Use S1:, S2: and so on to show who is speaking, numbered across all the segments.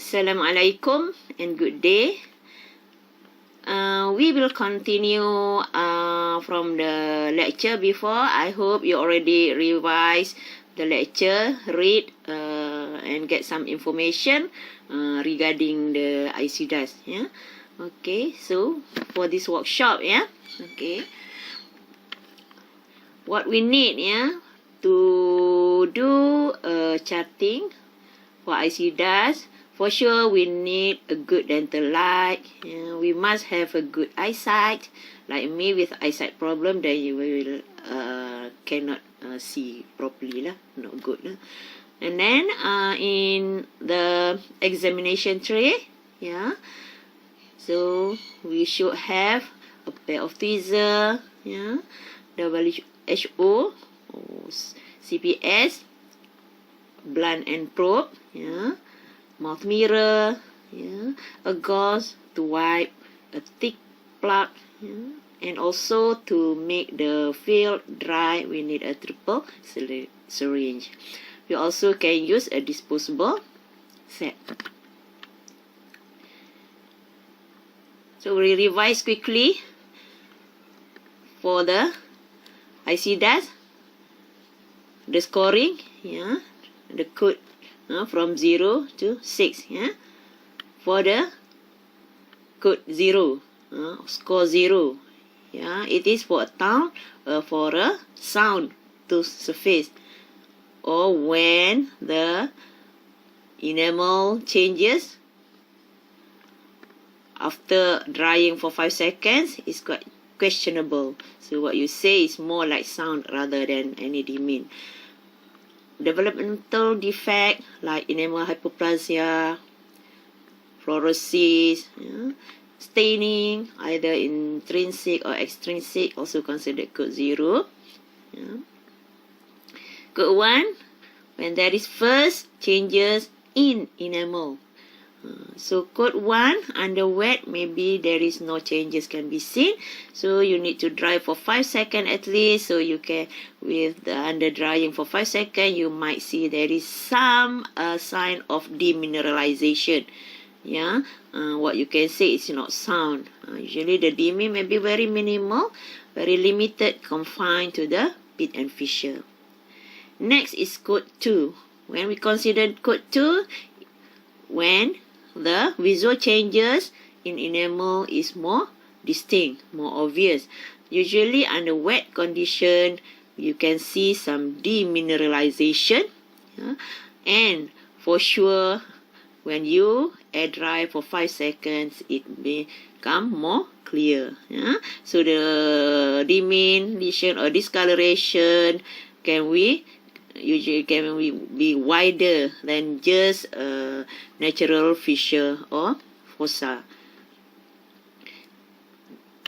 S1: Assalamualaikum and good day. We will continue from the lecture before. I hope you already revised the lecture, read and get some information regarding the ICDAS. Yeah. Okay. So for this workshop, yeah. Okay. What we need, yeah, to do charting for ICDAS. For sure, we need a good dental light. We must have a good eyesight. Like me with eyesight problem, then you will cannot see properly lah, not good lah. And then in the examination tray, yeah. So we should have a pair of tweezer, yeah, WHO, CPS, blunt and probe, yeah. Mouth mirror, yeah, a gauze to wipe a thick plug, yeah, and also to make the field dry, we need a triple syringe. We also can use a disposable set. So we revise quickly for the ICDAS, the scoring, yeah, the code. From 0 to 6, yeah. For the code 0, score 0, yeah, it is for a sound, for a sound to surface, or when the enamel changes after drying for 5 seconds is quite questionable. So what you say is more like sound rather than any demean. Developmental defect like enamel hyperplasia, fluorosis, yeah, staining, either intrinsic or extrinsic, also considered code 0. Yeah. Code 1, when there is first changes in enamel. So code 1, under wet, maybe there is no changes can be seen. So you need to dry for 5 seconds at least. So you can, with the under drying for 5 seconds, you might see there is some sign of demineralization. Yeah, what you can say is not sound. Usually the demi may be very minimal, very limited, confined to the pit and fissure. Next is code 2. When we consider code 2, when the visual changes in enamel is more distinct, more obvious. Usually under wet condition, you can see some demineralization. Yeah? And for sure, when you air dry for 5 seconds, it become more clear. Yeah? So the diminution or discoloration usually can be wider than just a natural fissure or fossa.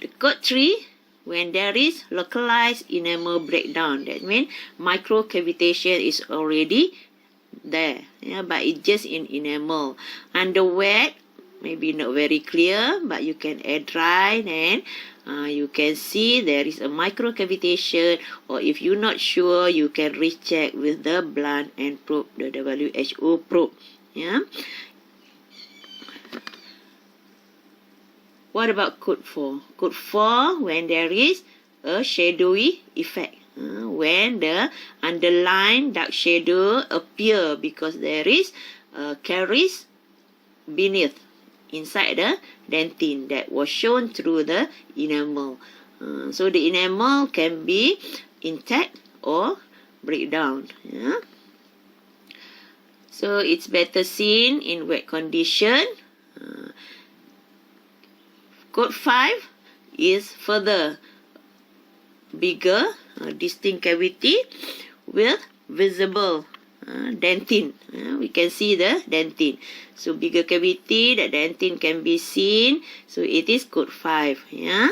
S1: The code 3, when there is localized enamel breakdown, that means microcavitation is already there, yeah, but it's just in enamel. Under wet, maybe not very clear, but you can air dry, then you can see there is a microcavitation, or if you're not sure, you can recheck with the blunt and probe, the WHO probe. Yeah. What about code 4? Code 4, when there is a shadowy effect, when the underlying dark shadow appear because there is a carious beneath, inside the dentine that was shown through the enamel. So the enamel can be intact or break down. Yeah? So it's better seen in wet condition. Code 5 is further bigger, distinct cavity with visible dentine. We can see the dentine. So bigger cavity, the dentine can be seen. So it is code 5. Yeah.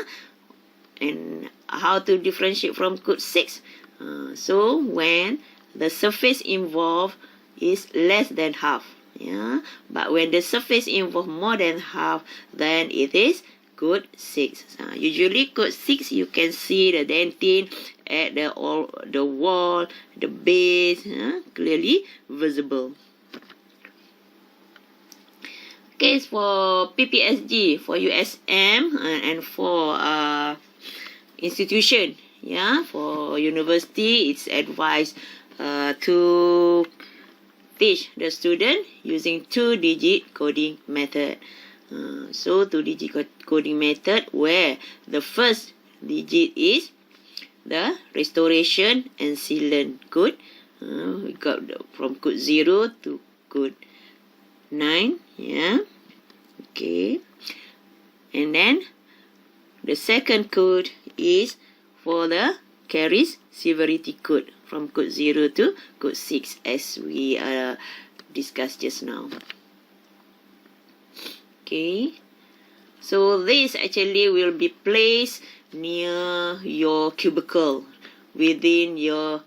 S1: And how to differentiate from code 6? So when the surface involved is less than half. Yeah. But when the surface involved more than half, then it is code 6. Usually code 6, you can see the dentine at the wall, the base, clearly visible. case for PPSG, for USM, and for institution, yeah, for university, it's advised to teach the student using 2-digit coding method. So 2-digit coding method where the first digit is the restoration and sealant code. We got from code 0 to code 9, yeah. Okay. And then the second code is for the carious severity code from code 0 to code 6 as we discussed just now. Okay. So this actually will be placed near your cubicle within your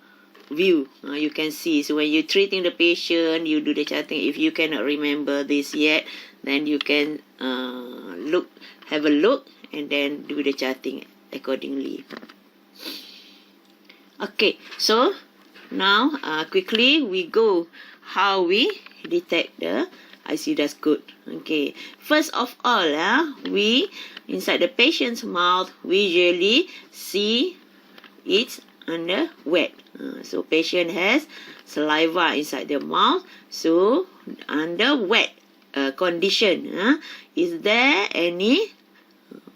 S1: view. You can see. So when you're treating the patient, you do the charting. If you cannot remember this yet, then you can have a look and then do the charting accordingly. Okay, so now quickly we go how we detect the ICDAS code. Okay, first of all, we inside the patient's mouth, we usually see it's under wet. So patient has saliva inside their mouth. So under wet condition, is there any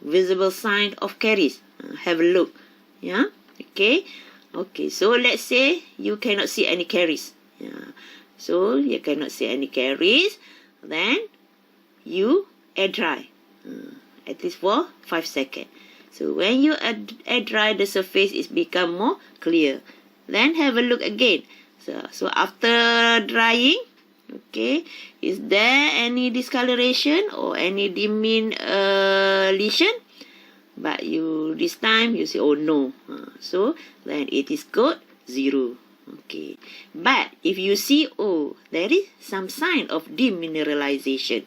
S1: visible sign of caries? Have a look. Yeah. Okay. Okay. So let's say you cannot see any caries. Yeah. So you cannot see any caries. Then you air dry at least for 5 seconds. So when you air dry, the surface is become more clear. Then have a look again. So after drying, okay, is there any discoloration or any dimming lesion? But this time you say, oh no. So then it is code 0. Okay. But if you see, oh, there is some sign of demineralization.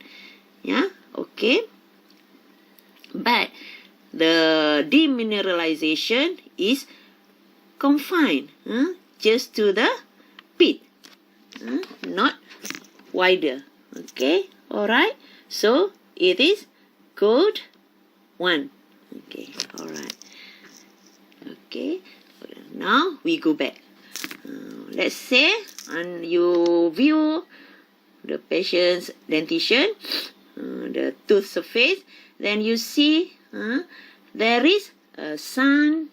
S1: Yeah. Okay. But the demineralization is confined just to the pit, not wider. Okay. Alright. So it is code 1. Okay. Alright. Okay. Now we go back. Let's say and you view the patient's dentition, the tooth surface, then you see there is some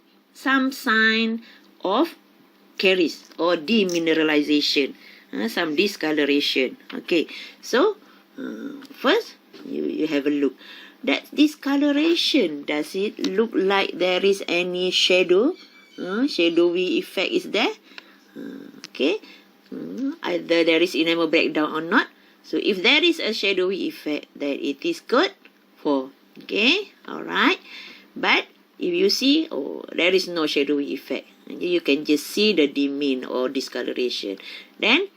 S1: sign of caries or demineralization, some discoloration. Okay, so first you have a look. That discoloration, does it look like there is any shadow? Shadowy effect is there? Okay, either there is enamel breakdown or not. So if there is a shadowy effect, then it is code 4. Okay, alright. But if you see, oh, there is no shadowy effect, you can just see the dimming or discoloration. Then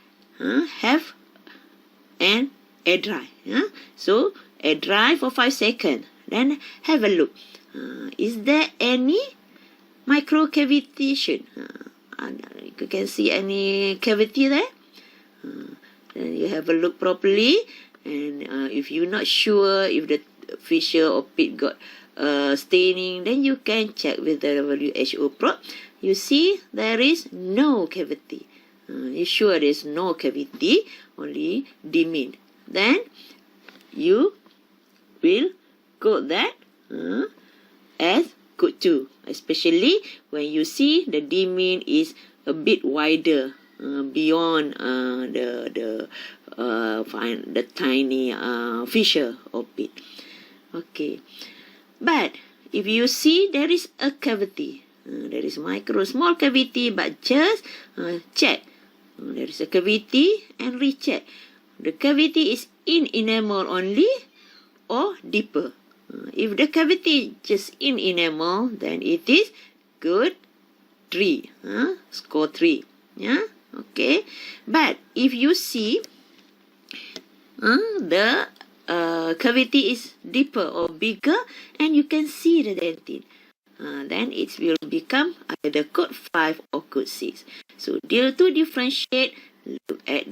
S1: have an air dry. So air dry for 5 seconds. Then have a look. Is there any microcavitation? You can see any cavity there. Then you have a look properly, and if you're not sure if the fissure or pit got staining, then you can check with the WHO probe. You see there is no cavity. You sure there's no cavity, only dimming. Then you will code that as code 2, especially when you see the dimming is a bit wider beyond the tiny fissure or pit. Okay, but if you see there is a cavity, there is small cavity, but just check. There is a cavity and recheck. The cavity is in enamel only or deeper. If the cavity just in enamel, then it is good 3. Score 3. Yeah. Okay. But if you see the cavity is deeper or bigger, and you can see the dentine, then it will become either code 5 or code 6. So to differentiate, look at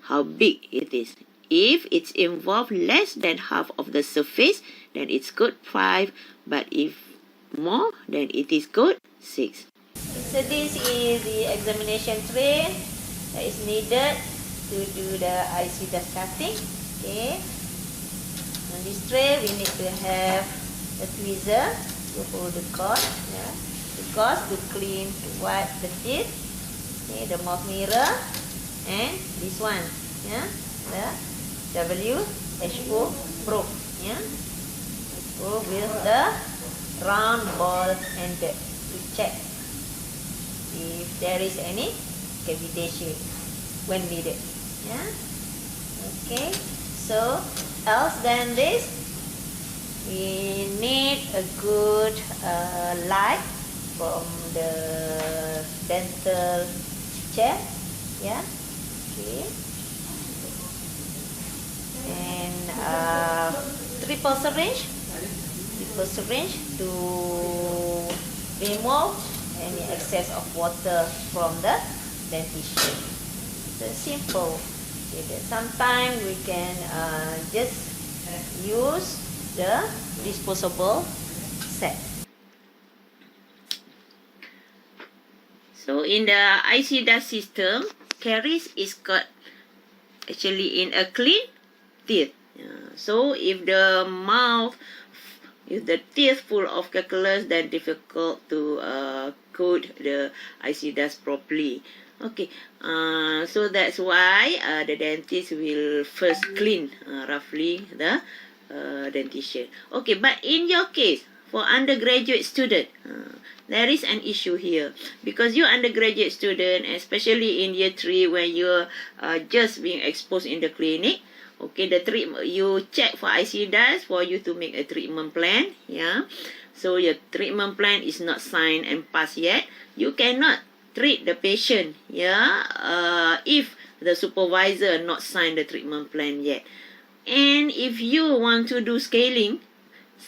S1: how big it is. If it's involved less than half of the surface, then it's code 5. But if more, then it is code 6. So this is the examination tray that is needed to do the ICDAS cutting. Okay. On this tray, we need to have a tweezer to hold the cord. Yeah. The cord to clean, to wipe the teeth. Okay, the mouth mirror, and this one. Yeah. The WHO probe. Yeah. Probe with the round ball ended to check if there is any cavitation when needed. Yeah. Okay. So else than this, we need a good light from the dental chair. Yeah. Okay. And triple syringe to remove any excess of water from the dentition. So simple. Okay, sometimes we can just use the disposable set. So in the ICDAS system, caries is got actually in a clean teeth. So if the teeth full of calculus, then difficult to code the ICDAS properly. Okay, so that's why the dentist will first clean roughly the dentition. Okay, but in your case, for undergraduate student, there is an issue here because you undergraduate student, especially in year 3 when you're just being exposed in the clinic. Okay, the treatment, you check for ICDAS for you to make a treatment plan. Yeah, so your treatment plan is not signed and passed yet. You cannot treat the patient. Yeah, if the supervisor not signed the treatment plan yet. And if you want to do scaling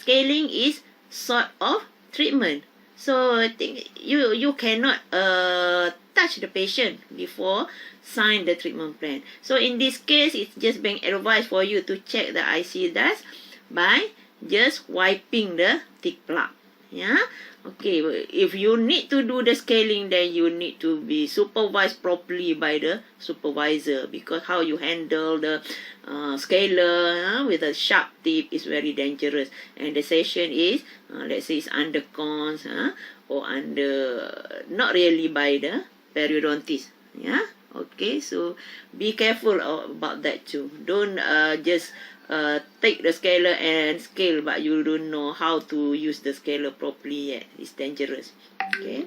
S1: is sort of treatment. So I think you cannot touch the patient before sign the treatment plan. So in this case, it's just being advised for you to check the ICDAS by just wiping the thick plaque. Yeah. Okay. If you need to do the scaling, then you need to be supervised properly by the supervisor, because how you handle the scaler with a sharp tip is very dangerous. And the session is, let's say, it's under cons or under not really by the periodontist. Yeah. Okay, so be careful about that too. Don't just take the scaler and scale, but you don't know how to use the scaler properly yet. It's dangerous. Okay.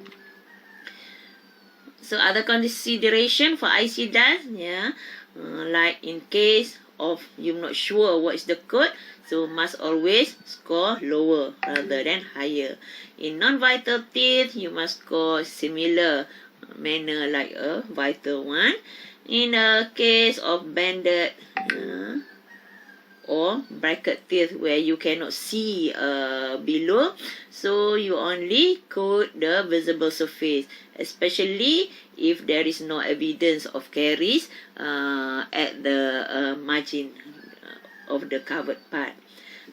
S1: So other consideration for ICDAS, yeah, like in case of you're not sure what is the code, so must always score lower rather than higher. In non-vital teeth, you must score similar manner like a vital one. In a case of banded or bracket teeth where you cannot see below, so you only code the visible surface, especially if there is no evidence of caries at the margin of the covered part.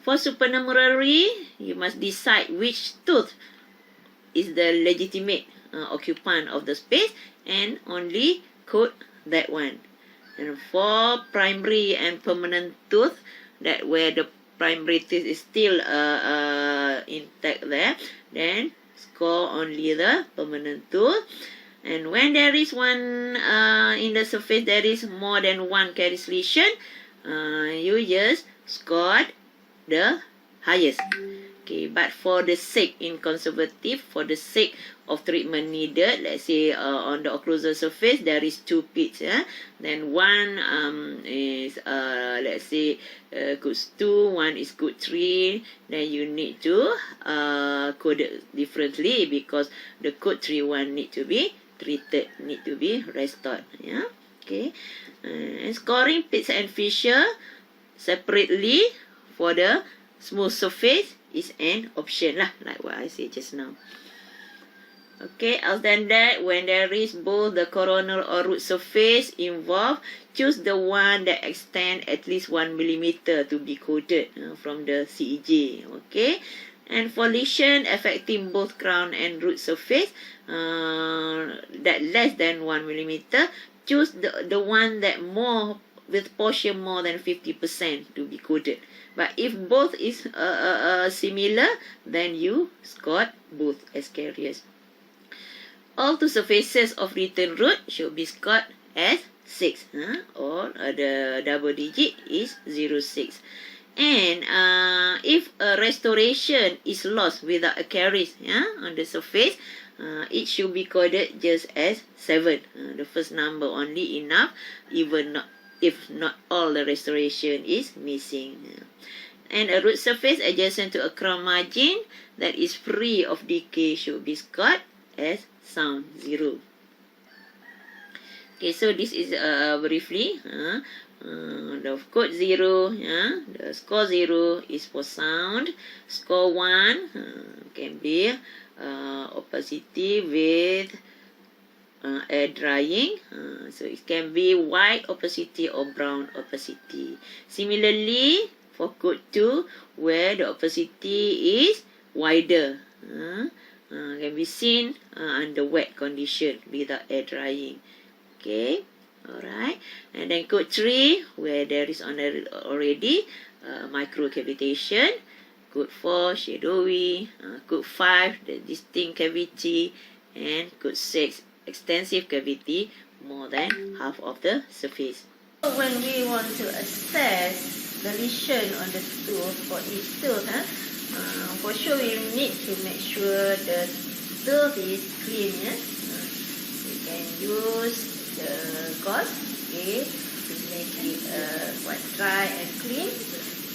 S1: For supernumerary, you must decide which tooth is the legitimate occupant of the space and only code that one. And for primary and permanent tooth, that where the primary tooth is still intact there, then score only the permanent tooth. And when there is one in the surface, there is more than one caries lesion, you just scored the highest. Okay, but for the sake in conservative, for the sake of treatment needed, let's say on the occlusal surface there is 2 pits, then one is let's say code 2, one is code 3, then you need to code it differently because the code 3 one need to be treated, need to be restored. Yeah, okay. And scoring pits and fissure separately for the smooth surface is an option lah, like what I said just now. Okay, other than that, when there is both the coronal or root surface involved, choose the one that extend at least 1 millimeter to be coded from the CEJ. Okay, and for lesion affecting both crown and root surface, that less than 1 millimeter, choose the one that more with portion more than 50% to be coded. But if both is similar, then you scored both as carious. All two surfaces of written root should be scored as 6, or the double digit is 0.6. And if a restoration is lost without a carious on the surface, it should be coded just as 7. The first number only enough, even not, if not all the restoration is missing. And a root surface adjacent to a crown margin that is free of decay should be scored as sound 0. Okay, so this is briefly the code 0, the score 0 is for sound. Score 1 can be opacity with air drying. So it can be white opacity or brown opacity. Similarly, for code 2, where the opacity is wider, can be seen under wet condition without air drying. Okay, alright. And then code 3, where there is already microcavitation. Code 4, shadowy. Code 5, the distinct cavity. And code 6, extensive cavity, more than half of the surface. When we want to assess the lesion on the tooth for each tooth, for sure we need to make sure the tooth is clean. We can use the gauze, okay, to make it quite dry and clean.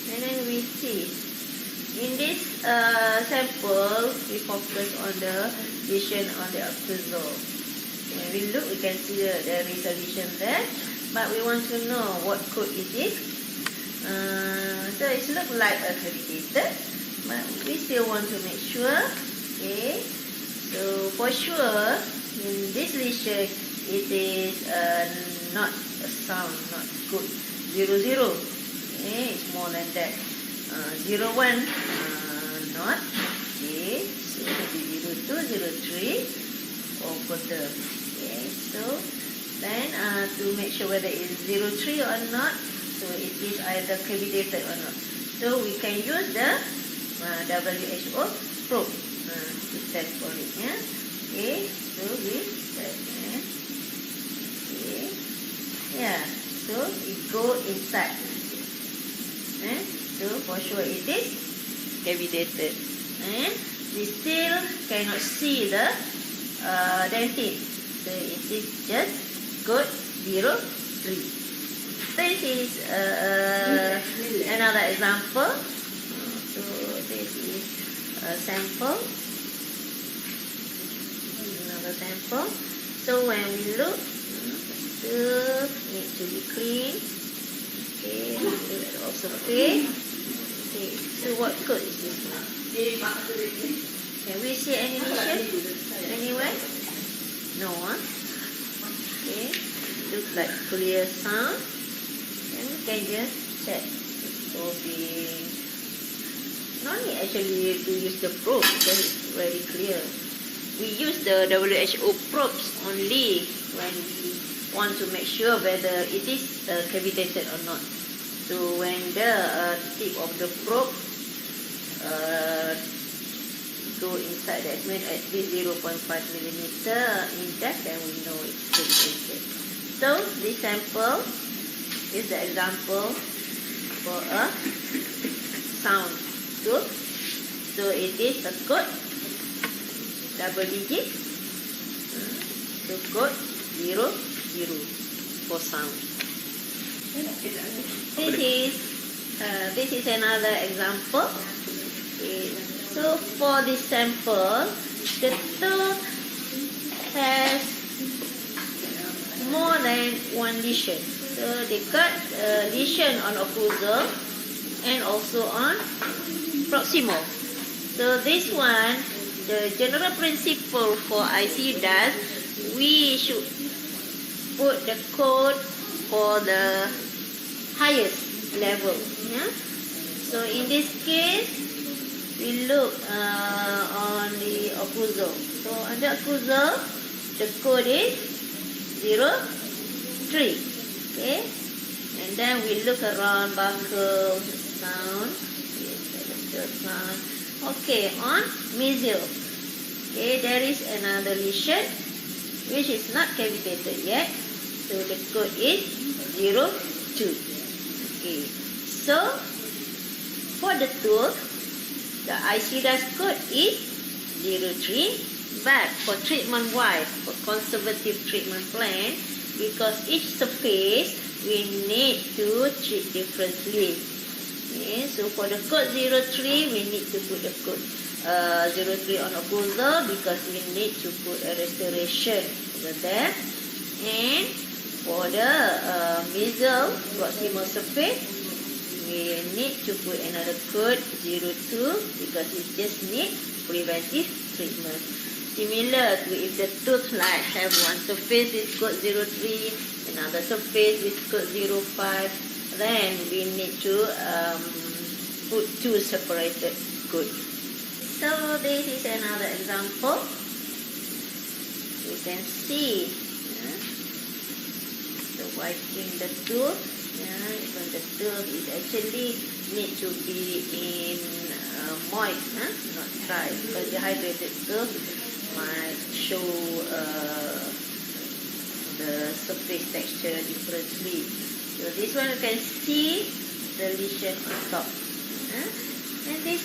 S1: And then we see in this sample we focus on the lesion on the occlusal. When we look, we can see that there is a lesion there, but we want to know what code it is. So it looks like a cavitated, but we still want to make sure. Okay, so for sure in this lesion it is not a sound, not good. 0, 0. Okay, it's more than that. 0, 1, not. Okay, so maybe 0, 2, 0, 3, or quarter. Okay, so then to make sure whether it is 0, 3 or not, so it is either cavitated or not. So we can use the WHO probe to test for it. Okay, so we test. Okay, yeah, so it go inside. So for sure it is cavitated. And we still cannot see the dentine. So it is just code 0, 3. This is another example. So this is a sample. Another sample. So when we look, the need to be clean. Okay, also clean. Okay, so what code is this one? Can we see any lesion anywhere? No, Okay, looks like clear sound. And we can just check. So no need actually to use the probe because it's very clear. We use the WHO probes only when we want to make sure whether it is cavitated or not. So when the tip of the probe go inside the segment at least 0.5 millimeter in depth, then we know it's cavitated. So this sample is the example for a sound tooth. So it is a code double digit. So code 0, 0 for sound. This is another example. Okay. So for this sample, the tooth has more than one lesion. So they got a lesion on occlusal and also on proximal. So this one the general principle for ICDAS, we should put the code for the highest level. Yeah? So in this case, we look on the accuser. So under accuser, the code is 03. Okay, and then we look around buckle sound. Sound. Okay, on mesial. Okay, there is another lesion which is not cavitated yet. So the code is 02. Okay, so for the tooth, the ICDAS code is 03. But for treatment-wise, for conservative treatment plan, because each surface we need to treat differently. Okay, so for the code 03, we need to put the code 03 on accuser because we need to put a restoration over there. And for the mesial proximal surface, we need to put another code 02 because we just need preventive treatment. Similar to if the tooth like have one surface with code 03, another surface with code 05, then we need to put two separated codes. So this is another example. You can see the whitening the tooth. Even the tooth is actually need to be in moist, not dry, because dehydrated tooth might show the surface texture differently. So this one you can see the lesion on top. And this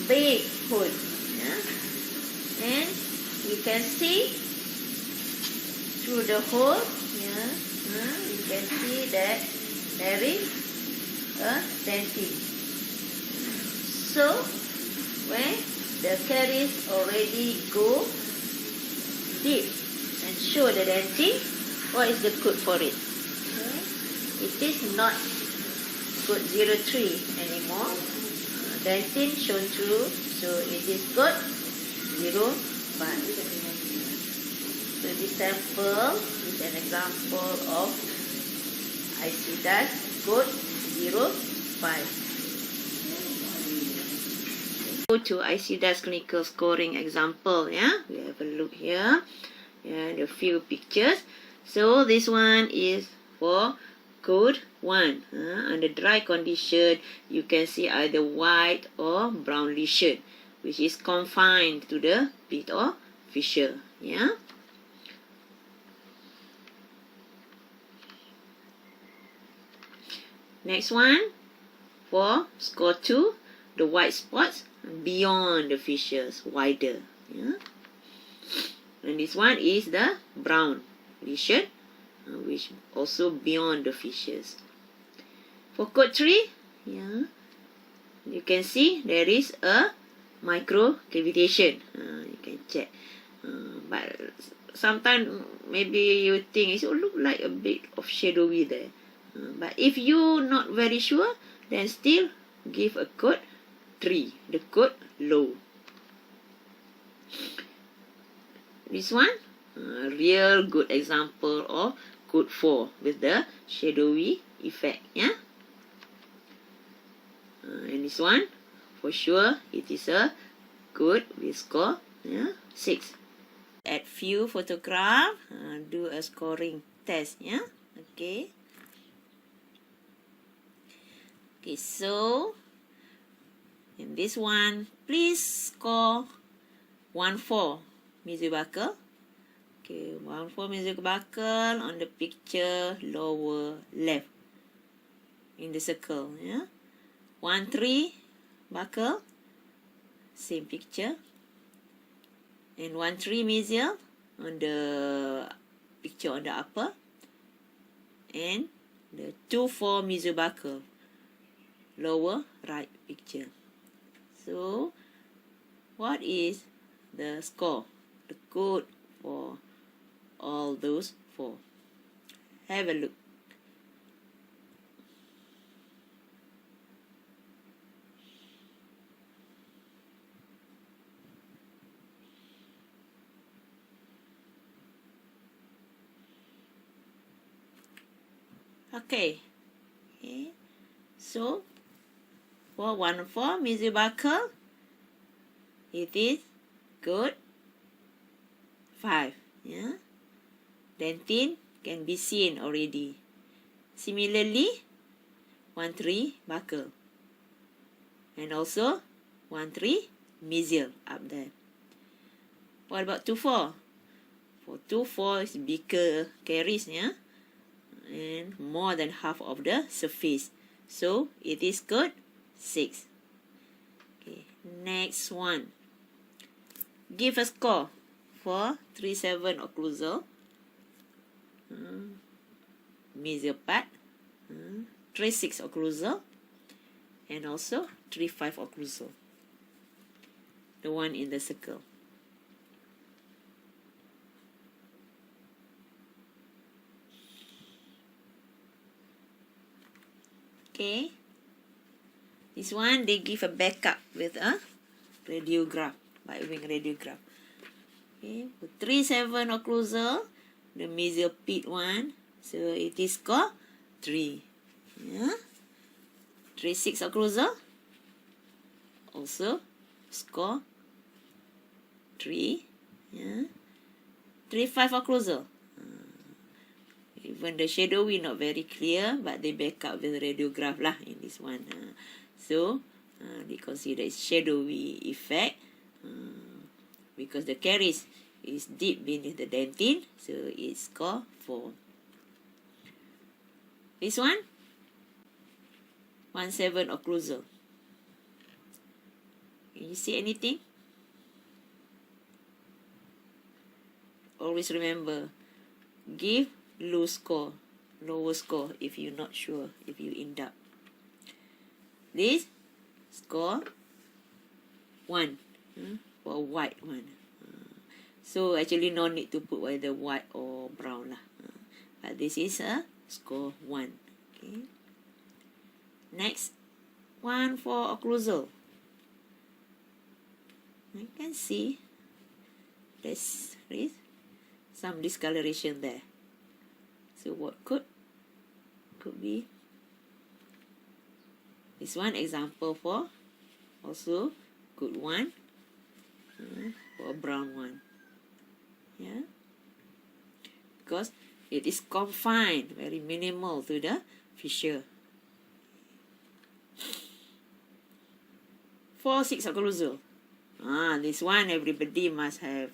S1: big hole. And you can see through the hole, you can see that there is a denting. So when the carious already go deep and show the denting, what is the code for it? It is not code 03 anymore. Denting shown through, so it is code 05. So this sample is an example of ICDAS code 05. Go to ICDAS clinical scoring example. We have a look here. And a few pictures. So this one is for code 1. Under dry condition, you can see either white or brown lesion, which is confined to the pit or fissure. Next one, for score 2, the white spots beyond the fissures, wider. And this one is the brown lesion, which also beyond the fissures. For code 3, you can see there is a micro cavitation. You can check. But sometimes maybe you think it look like a bit of shadowy there. But if you not very sure, then still give a code 3, the code low. This one, a real good example of code 4 with the shadowy effect. And this one, for sure, it is a code with score 6. Add few photograph, do a scoring test. Okay. Okay, so in this one, please score 1-4 mesobuccal. Okay, 1-4 mesobuccal on the picture lower left in the circle. 1-3 buccal, same picture. And 1-3 mesial on the picture on the upper. And the 2-4 mesobuccal, lower right picture. So, what is the score, the code for all those 4? Have a look. Okay. Okay. So, for 1-4 mesial buckle, it is code 5. Yeah. Dentin can be seen already. Similarly, 1-3 buckle. And also 1-3 mesial up there. What about 2-4? For 2-4 is bigger carious, yeah? And more than half of the surface. So it is code 6. Okay, next one. Give a score for 3-7 occlusal, mesial part, 3-6 occlusal, and also 3-5 occlusal. The one in the circle. Okay. This one they give a backup with a radiograph, by wing radiograph. Okay, for 3-7 occlusal, the mesial pit one, so it is score 3. Yeah. 3-6 occlusal, also score 3. Yeah. 3-5 occlusal. Even the shadowy not very clear, but they back up with radiograph lah in this one. So they consider it shadowy effect because the carious is deep beneath the dentin, so it's score 4. This one, 1-7 occlusal. Can you see anything? Always remember, give lower score if you're not sure, if you in doubt. This score 1 for white one. So actually no need to put either white or brown lah. But this is a score 1. Okay. Next, 1-4 occlusal. You can see there's some discoloration there. So what could be this one example for also good one for a brown one. Yeah, because it is confined, very minimal to the fissure. 4-6 occlusal. This one everybody must have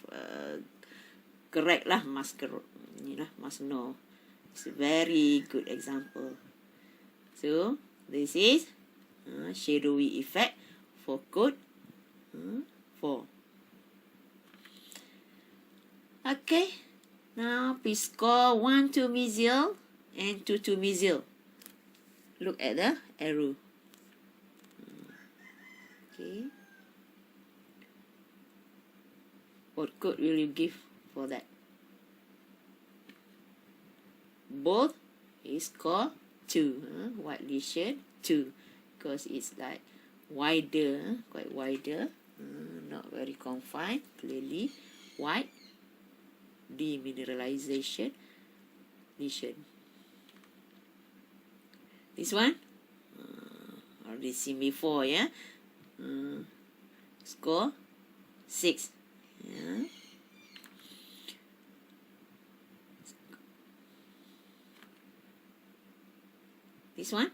S1: correct lah, must know. It's a very good example. So this is shadowy effect for code 4. Okay, now please score 1-2 mesial and 2-2 mesial. Look at the arrow. Okay, what code will you give for that? Both is score 2, white lesion 2, because it's like wider, quite wider, not very confined, clearly white demineralization lesion. This one already seen before, yeah. Score 6. Yeah. This one,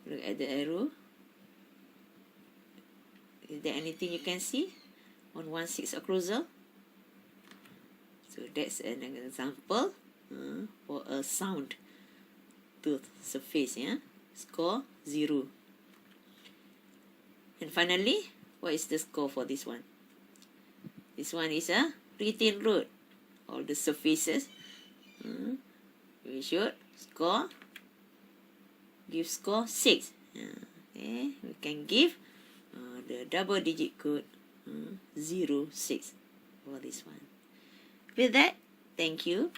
S1: look at the arrow. Is there anything you can see on 1-6 occlusal? So that's an example for a sound tooth surface. Yeah, score 0. And finally, what is the score for this one? This one is a retained root. All the surfaces, we should give score 6. Okay, we can give the double digit code 0-6 for this one. With that, thank you.